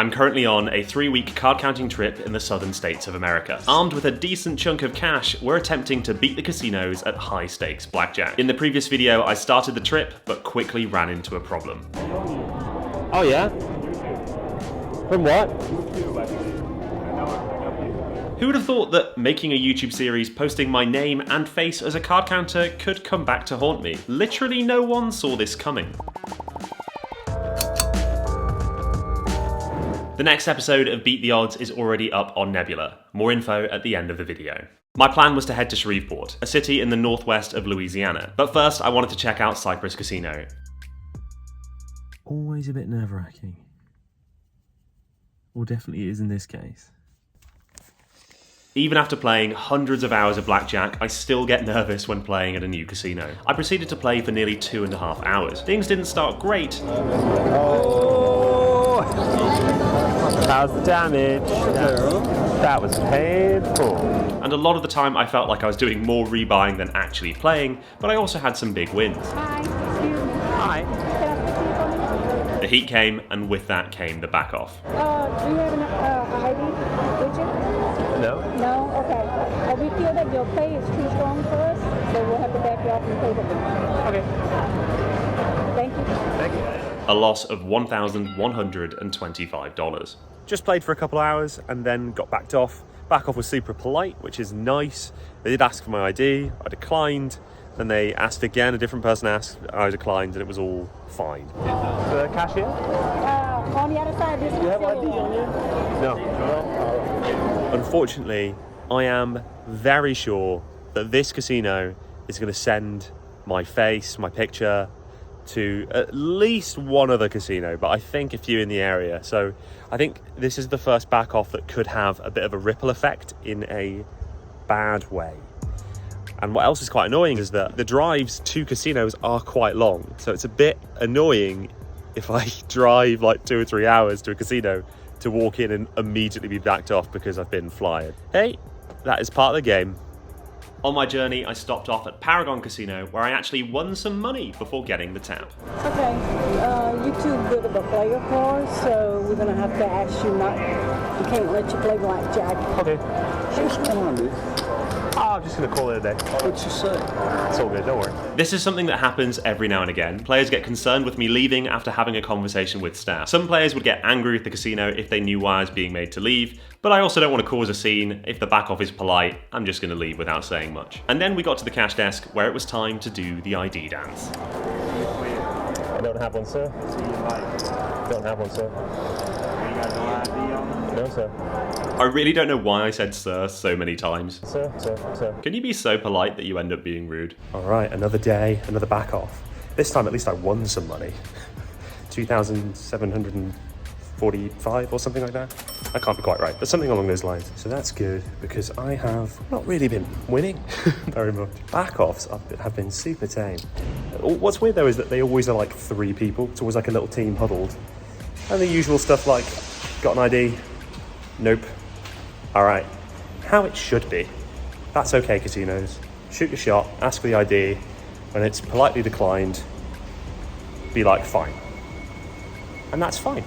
I'm currently on a 3-week card counting trip in the southern states of America. Armed with a decent chunk of cash, we're attempting to beat the casinos at high stakes blackjack. In the previous video, I started the trip, but quickly ran into a problem. Oh yeah? From what? Who would have thought that making a YouTube series posting my name and face as a card counter could come back to haunt me? Literally no one saw this coming. The next episode of Beat the Odds is already up on Nebula. More info at the end of the video. My plan was to head to Shreveport, a city in the northwest of Louisiana. But first I wanted to check out Cypress Casino. Always a bit nerve-wracking. Or definitely is in this case. Even after playing hundreds of hours of blackjack, I still get nervous when playing at a new casino. I proceeded to play for nearly 2.5 hours. Things didn't start great. Oh! How's the damage? That was painful. And a lot of the time I felt like I was doing more rebuying than actually playing, but I also had some big wins. Hi, excuse me. Hi. The heat came, and with that came the back off. Do you have an ID with you? No? No? Okay. We feel that your play is too strong for us, so we'll have to back you off the table. Okay. Thank you. Thank you. A loss of $1,125. Just played for a couple of hours and then got backed off. Back off was super polite, which is nice. They did ask for my ID, I declined. Then they asked again, a different person asked, I declined, and it was all fine. The cashier? On the other side, this is ID on you? No. Unfortunately, I am very sure that this casino is going to send my face, my picture, to at least one other casino, but I think a few in the area. So I think this is the first back off that could have a bit of a ripple effect in a bad way. And what else is quite annoying is that the drives to casinos are quite long. So it's a bit annoying if I drive like 2 or 3 hours to a casino to walk in and immediately be backed off because I've been flying. Hey, that is part of the game. On my journey, I stopped off at Paragon Casino, where I actually won some money before getting the tap. Okay, you're too good of a player for us, so we're gonna have to ask you not. We can't let you play blackjack. Okay. What's going on, dude? I'm just gonna call it a day. What'd you say? It's all good, don't worry. This is something that happens every now and again. Players get concerned with me leaving after having a conversation with staff. Some players would get angry with the casino if they knew why I was being made to leave, but I also don't want to cause a scene. If the back off is polite, I'm just gonna leave without saying much. And then we got to the cash desk where it was time to do the ID dance. I don't have one, sir. Don't have one, sir. No, sir. I really don't know why I said sir so many times. Sir. Can you be so polite that you end up being rude? All right, another day, another back off. This time at least I won some money. 2,745 or something like that. I can't be quite right, but something along those lines. So that's good because I have not really been winning very much. Back offs have been super tame. What's weird though is that they always are like 3 people. It's always like a little team huddled. And the usual stuff like, got an ID? Nope. All right, how it should be. That's okay, casinos. Shoot your shot, ask for the ID. When it's politely declined, be like, fine. And that's fine.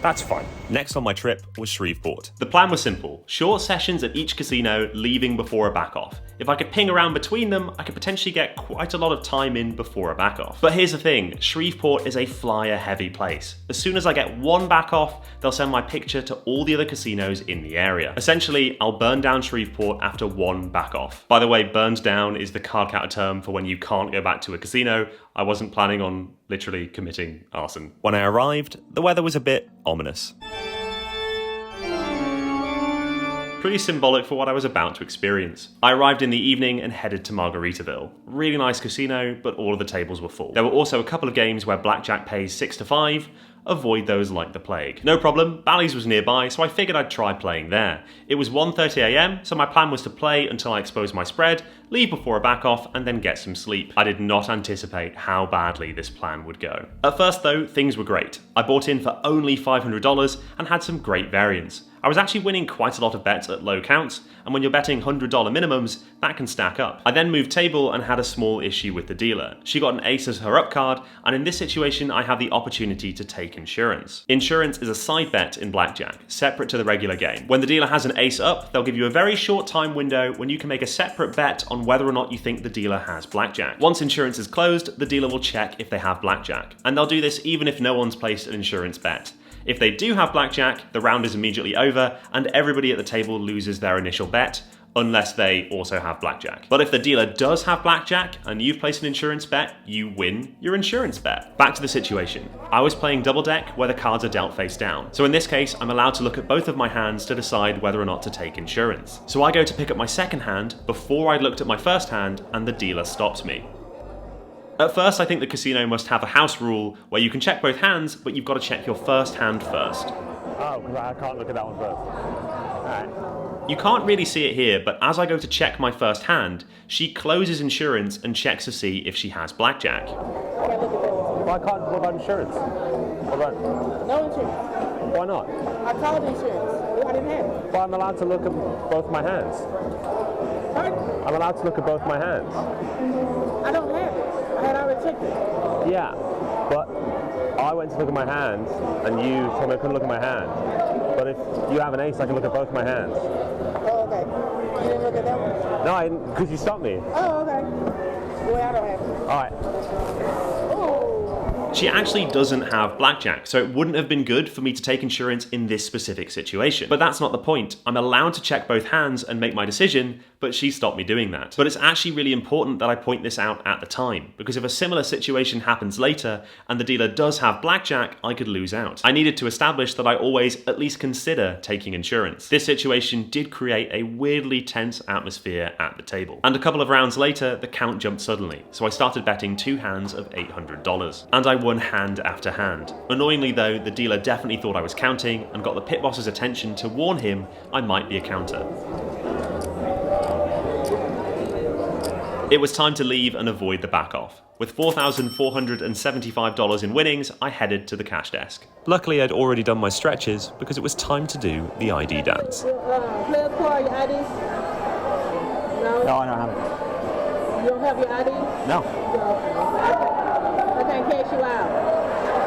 That's fine. Next on my trip was Shreveport. The plan was simple: short sessions at each casino, leaving before a back off. If I could ping around between them, I could potentially get quite a lot of time in before a back off. But here's the thing, Shreveport is a flyer heavy place. As soon as I get one back off, they'll send my picture to all the other casinos in the area. Essentially, I'll burn down Shreveport after one back off. By the way, burned down is the card counter term for when you can't go back to a casino. I wasn't planning on literally committing arson. When I arrived, the weather was a bit ominous. Pretty symbolic for what I was about to experience. I arrived in the evening and headed to Margaritaville. Really nice casino, but all of the tables were full. There were also a couple of games where blackjack pays 6 to 5. Avoid those like the plague. No problem, Bally's was nearby, so I figured I'd try playing there. It was 1:30 AM, so my plan was to play until I exposed my spread, leave before a back off, and then get some sleep. I did not anticipate how badly this plan would go. At first though, things were great. I bought in for only $500 and had some great variance. I was actually winning quite a lot of bets at low counts, and when you're betting $100 minimums, that can stack up. I then moved table and had a small issue with the dealer. She got an ace as her up card, and in this situation I have the opportunity to take insurance. Insurance is a side bet in blackjack, separate to the regular game. When the dealer has an ace up, they'll give you a very short time window when you can make a separate bet on whether or not you think the dealer has blackjack. Once insurance is closed, the dealer will check if they have blackjack, and they'll do this even if no one's placed an insurance bet. If they do have blackjack, the round is immediately over and everybody at the table loses their initial bet, unless they also have blackjack. But if the dealer does have blackjack and you've placed an insurance bet, you win your insurance bet. Back to the situation. I was playing double deck where the cards are dealt face down. So in this case, I'm allowed to look at both of my hands to decide whether or not to take insurance. So I go to pick up my second hand before I looked at my first hand and the dealer stops me. At first, I think the casino must have a house rule where you can check both hands, but you've got to check your first hand first. Oh, because I can't look at that one first. Alright. You can't really see it here, but as I go to check my first hand, she closes insurance and checks to see if she has blackjack. Well, I can't. What about insurance? What about? No insurance. Why not? I called insurance. I didn't have it. Well, I'm allowed to look at both my hands. Pardon? I'm allowed to look at both my hands. I don't have it. I had already checked it. Yeah, but I went to look at my hands, and you told me I couldn't look at my hand. But if you have an ace, I can look at both my hands. Oh, okay. You didn't look at that one? No, I didn't, because you stopped me. Oh, okay. Well, I don't have it. All right. Oh. She actually doesn't have blackjack, so it wouldn't have been good for me to take insurance in this specific situation. But that's not the point. I'm allowed to check both hands and make my decision, but she stopped me doing that. But it's actually really important that I point this out at the time, because if a similar situation happens later and the dealer does have blackjack, I could lose out. I needed to establish that I always at least consider taking insurance. This situation did create a weirdly tense atmosphere at the table. And a couple of rounds later, the count jumped suddenly, so I started betting 2 hands of $800. And I won hand after hand. Annoyingly though, the dealer definitely thought I was counting and got the pit boss's attention to warn him I might be a counter. It was time to leave and avoid the back off. With $4,475 in winnings, I headed to the cash desk. Luckily, I'd already done my stretches because it was time to do the ID dance. Player's card, your ID? No? No, I don't have it. You don't have your ID? No. I can't cash you out.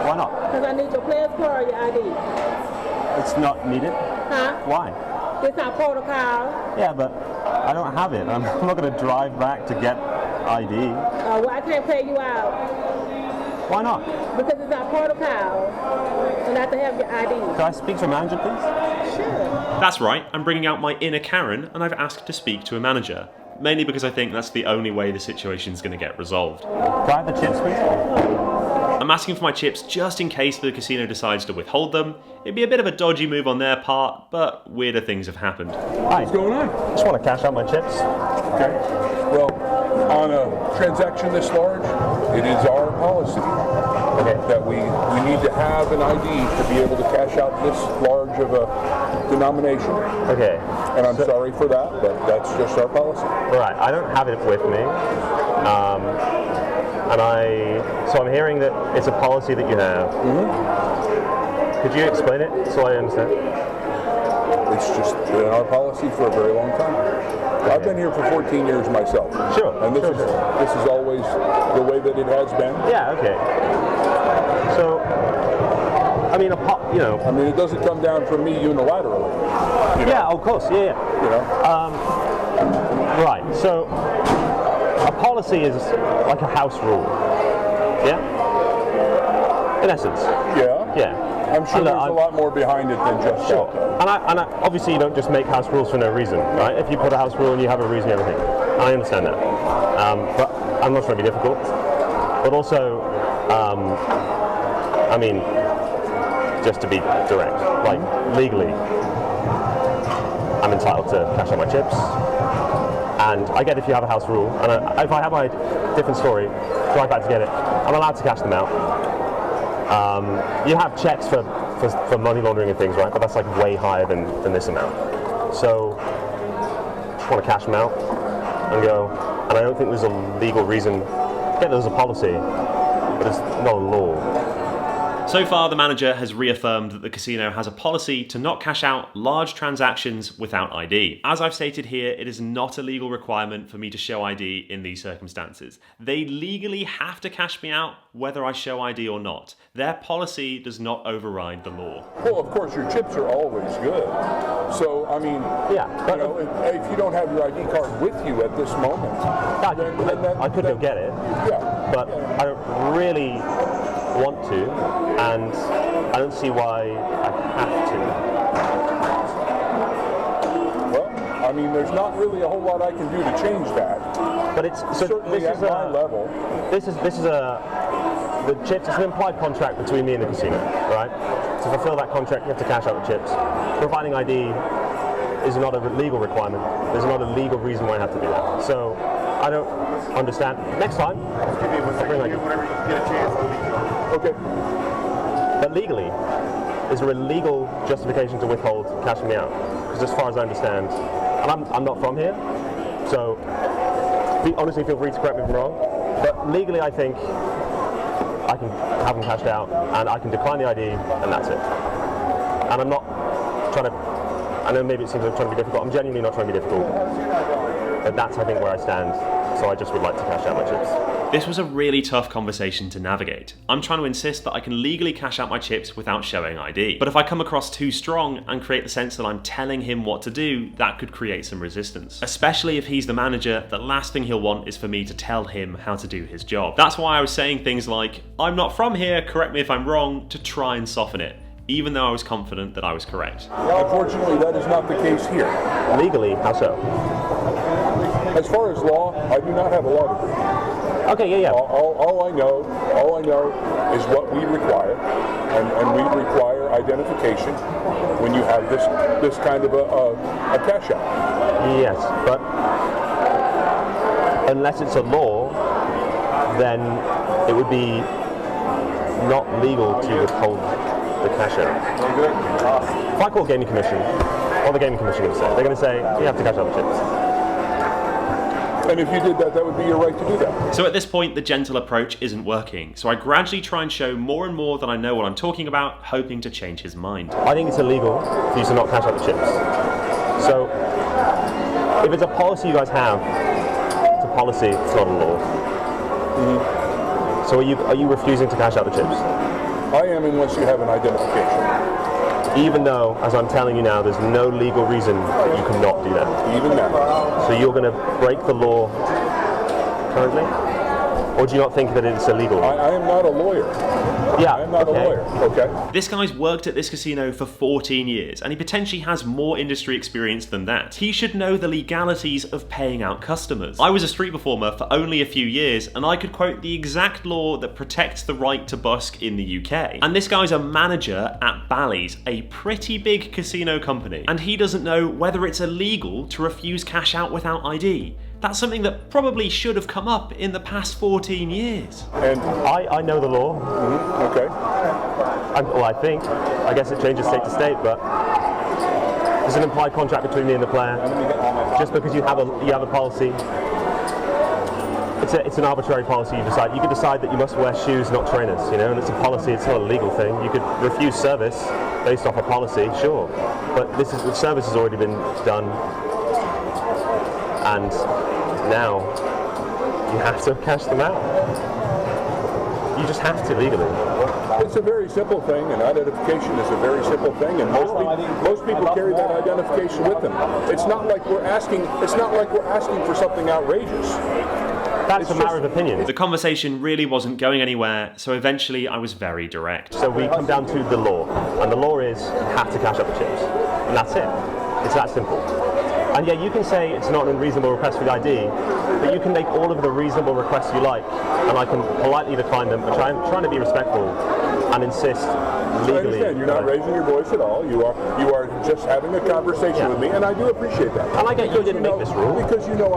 Why not? Because I need your player's card, your ID. It's not needed. Huh? Why? It's our protocol. Yeah, but I don't have it. I'm not going to drive back to get ID. Well, I can't pay you out. Why not? Because it's our protocol. And I have to have your ID. Can I speak to a manager, please? Sure. That's right, I'm bringing out my inner Karen and I've asked to speak to a manager. Mainly because I think that's the only way the situation's going to get resolved. Can I have the chips, please? I'm asking for my chips just in case the casino decides to withhold them. It'd be a bit of a dodgy move on their part, but weirder things have happened. Hi. What's going on? Just want to cash out my chips. Okay. Well, on a transaction this large, it is our policy that we need to have an ID to be able to cash out this large of a denomination. Okay. And I'm sorry for that, but that's just our policy. Right. I don't have it with me. So I'm hearing that it's a policy that you have. Mm-hmm. Could you explain it so I understand? It's just been our policy for a very long time. Okay. I've been here for 14 years myself. Sure. And this is always the way that it has been. Yeah, okay. So, I mean, it doesn't come down from me unilaterally. Yeah, of course, yeah. You know? Right, so a policy is like a house rule. Yeah? In essence. Yeah. Yeah. I'm sure there's a lot more behind it than just sure. that. And obviously you don't just make house rules for no reason, right? If you put a house rule and you have a reason, everything. I understand that. But I'm not trying to be difficult. But also, just to be direct, like legally, I'm entitled to cash out my chips. And I get if you have a house rule, and if I have my different story, drive back to get it, I'm allowed to cash them out. You have checks for money laundering and things, right? But that's like way higher than this amount. So, just want to cash them out and go. And I don't think there's a legal reason. Yeah, there's a policy, but it's not a law. So far, the manager has reaffirmed that the casino has a policy to not cash out large transactions without ID. As I've stated here, it is not a legal requirement for me to show ID in these circumstances. They legally have to cash me out whether I show ID or not. Their policy does not override the law. Well, of course, your chips are always good. So, I mean, you know, if you don't have your ID card with you at this moment, I could go get it, but I don't really want to, and I don't see why I have to. Well, I mean, there's not really a whole lot I can do to change that. But it's certainly at my level. This is the chips. It's an implied contract between me and the casino, right? To fulfill that contract, you have to cash out the chips. Providing ID is not a legal requirement. There's not a legal reason why I have to do that. So I don't understand. Next time, I'll bring ID. Okay. But legally, is there a legal justification to withhold cashing me out? Because as far as I understand, and I'm not from here, so honestly feel free to correct me if I'm wrong, but legally I think I can have them cashed out and I can decline the ID and that's it. And I'm not trying to, I know maybe it seems like I'm trying to be difficult, I'm genuinely not trying to be difficult, but that's I think where I stand, so I just would like to cash out my chips. This was a really tough conversation to navigate. I'm trying to insist that I can legally cash out my chips without showing ID. But if I come across too strong and create the sense that I'm telling him what to do, that could create some resistance. Especially if he's the manager, the last thing he'll want is for me to tell him how to do his job. That's why I was saying things like, I'm not from here, correct me if I'm wrong, to try and soften it, even though I was confident that I was correct. Unfortunately, that is not the case here. Legally, how so? As far as law, I do not have a law degree. Okay, yeah. All I know is what we require, and we require identification when you have this kind of a cash out. Yes, but unless it's a law, then it would be not legal to withhold the cash out. If I call Gaming Commission, what the Gaming Commission going to say? They're going to say, you have to cash out the chips. And if you did that, that would be your right to do that. So at this point, the gentle approach isn't working. So I gradually try and show more and more that I know what I'm talking about, hoping to change his mind. I think it's illegal for you to not cash out the chips. So if it's a policy you guys have, it's a policy, it's not a law. Mm-hmm. So are you refusing to cash out the chips? I am, unless you have an identification. Even though, as I'm telling you now, there's no legal reason that you cannot do that. Even now. So you're going to break the law currently? Or do you not think that it's illegal? I am not a lawyer. Yeah, I am not a lawyer, okay? This guy's worked at this casino for 14 years, and he potentially has more industry experience than that. He should know the legalities of paying out customers. I was a street performer for only a few years, and I could quote the exact law that protects the right to busk in the UK. And this guy's a manager at Bally's, a pretty big casino company, and he doesn't know whether it's illegal to refuse cash out without ID. That's something that probably should have come up in the past 14 years. And I know the law. Mm-hmm. Okay. Well, I think. I guess it changes state to state, but there's an implied contract between me and the player. Just because you have a policy, it's an arbitrary policy you decide. You could decide that you must wear shoes, not trainers, you know, and it's a policy, it's not a legal thing. You could refuse service based off a policy, sure. But the service has already been done, and now you have to cash them out. You just have to legally. It's a very simple thing, and identification is a very simple thing, and most people carry that identification with them. It's not like we're asking. It's not like we're asking for something outrageous. That's a matter of opinion. The conversation really wasn't going anywhere, so eventually I was very direct. So we come down to the law, and the law is you have to cash out the chips, and that's it. It's that simple. And yeah, you can say it's not an unreasonable request for the ID, but you can make all of the reasonable requests you like, and I can politely decline them, but trying to be respectful and insist legally. I understand. You're not raising your voice at all. You are just having a conversation with me, and I do appreciate that. And I get you didn't make this rule. Because you know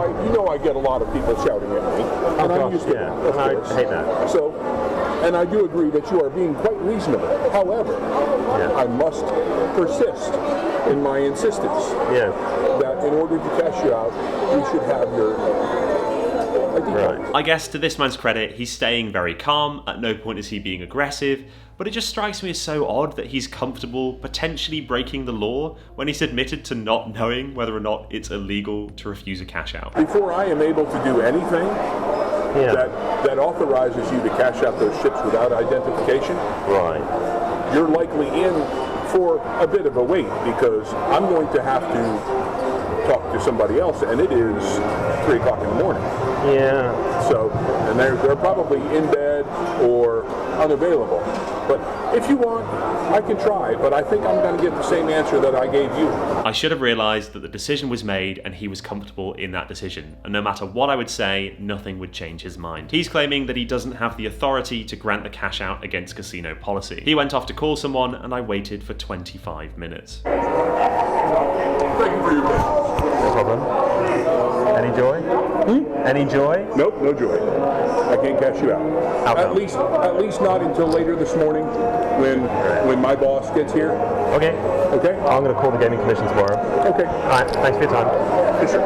I get a lot of people shouting at me, and I'm used to that. Of course. I hate that. So, and I do agree that you are being quite reasonable. However, I must persist in my insistence that in order to cash you out, you should have your ID cards. I guess to this man's credit, he's staying very calm. At no point is he being aggressive. But it just strikes me as so odd that he's comfortable potentially breaking the law when he's admitted to not knowing whether or not it's illegal to refuse a cash out. Before I am able to do anything that authorizes you to cash out those ships without identification, you're likely in for a bit of a wait, because I'm going to have to talk to somebody else, and it is 3 o'clock in the morning. So, and they're probably in bed or unavailable. But if you want, I can try, but I think I'm going to get the same answer that I gave you. I should have realised that the decision was made and he was comfortable in that decision, and no matter what I would say, nothing would change his mind. He's claiming that he doesn't have the authority to grant the cash out against casino policy. He went off to call someone and I waited for 25 minutes. Thank you for your patience. No problem. Any joy? Any joy? Nope, no joy. I can't cash you out. At least not until later this morning, when my boss gets here. Okay. Okay. I'm going to call the gaming commission tomorrow. Okay. All right. Thanks for your time. Yes, sir.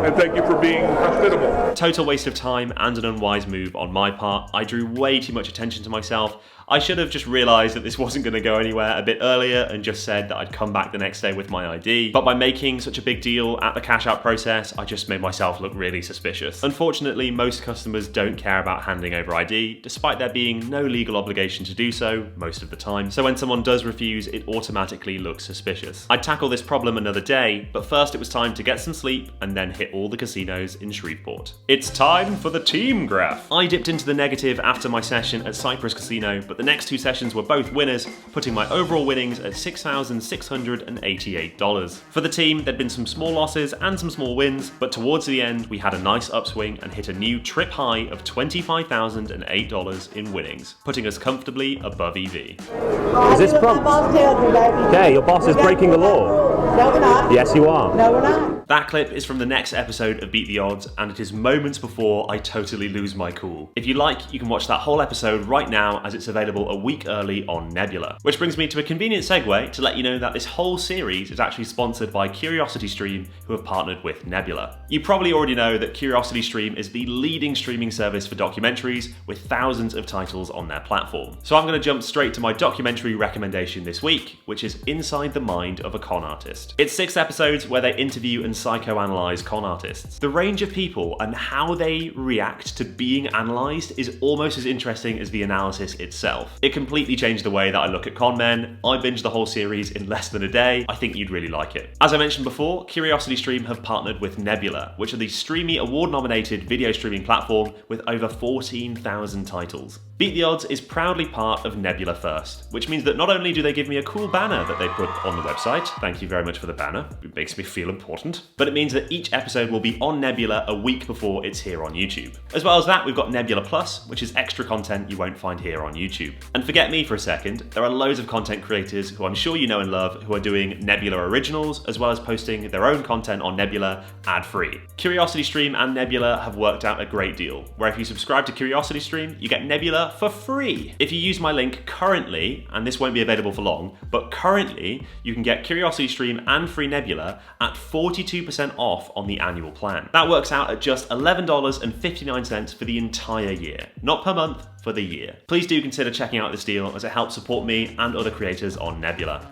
And thank you for being hospitable. Total waste of time and an unwise move on my part. I drew way too much attention to myself. I should have just realised that this wasn't going to go anywhere a bit earlier and just said that I'd come back the next day with my ID. But by making such a big deal at the cash out process, I just made myself look really suspicious. Unfortunately, most customers don't care about handing over ID, despite there being no legal obligation to do so most of the time. So when someone does refuse, it automatically looks suspicious. I'd tackle this problem another day, but first it was time to get some sleep and then hit all the casinos in Shreveport. It's time for the team graph. I dipped into the negative after my session at Cypress Casino, but the next 2 sessions were both winners, putting my overall winnings at $6,688. For the team, there'd been some small losses and some small wins, but towards the end, we had a nice upswing and hit a new trip high of $25,008 in winnings, putting us comfortably above EV. Is this prompt? My boss tells me, baby. Okay, your boss is breaking the law. No, we're not. Yes, you are. No, we're not. That clip is from the next episode of Beat the Odds, and it is moments before I totally lose my cool. If you like, you can watch that whole episode right now, as it's available a week early on Nebula. Which brings me to a convenient segue to let you know that this whole series is actually sponsored by CuriosityStream, who have partnered with Nebula. You probably already know that CuriosityStream is the leading streaming service for documentaries, with thousands of titles on their platform. So I'm going to jump straight to my documentary recommendation this week, which is Inside the Mind of a Con Artist. It's 6 episodes where they interview and psychoanalyze con artists. The range of people and how they react to being analysed is almost as interesting as the analysis itself. It completely changed the way that I look at con men. I binged the whole series in less than a day. I think you'd really like it. As I mentioned before, CuriosityStream have partnered with Nebula, which are the Streamy Award-nominated video streaming platform with over 14,000 titles. Beat the Odds is proudly part of Nebula First, which means that not only do they give me a cool banner that they put on the website, thank you very much for the banner, it makes me feel important, but it means that each episode will be on Nebula a week before it's here on YouTube. As well as that, we've got Nebula Plus, which is extra content you won't find here on YouTube. And forget me for a second, there are loads of content creators who I'm sure you know and love who are doing Nebula originals, as well as posting their own content on Nebula ad-free. CuriosityStream and Nebula have worked out a great deal, where if you subscribe to CuriosityStream, you get Nebula for free. If you use my link currently, and this won't be available for long, but currently you can get CuriosityStream and free Nebula at 42% off on the annual plan. That works out at just $11.59 for the entire year, not per month, for the year. Please do consider checking out this deal, as it helps support me and other creators on Nebula.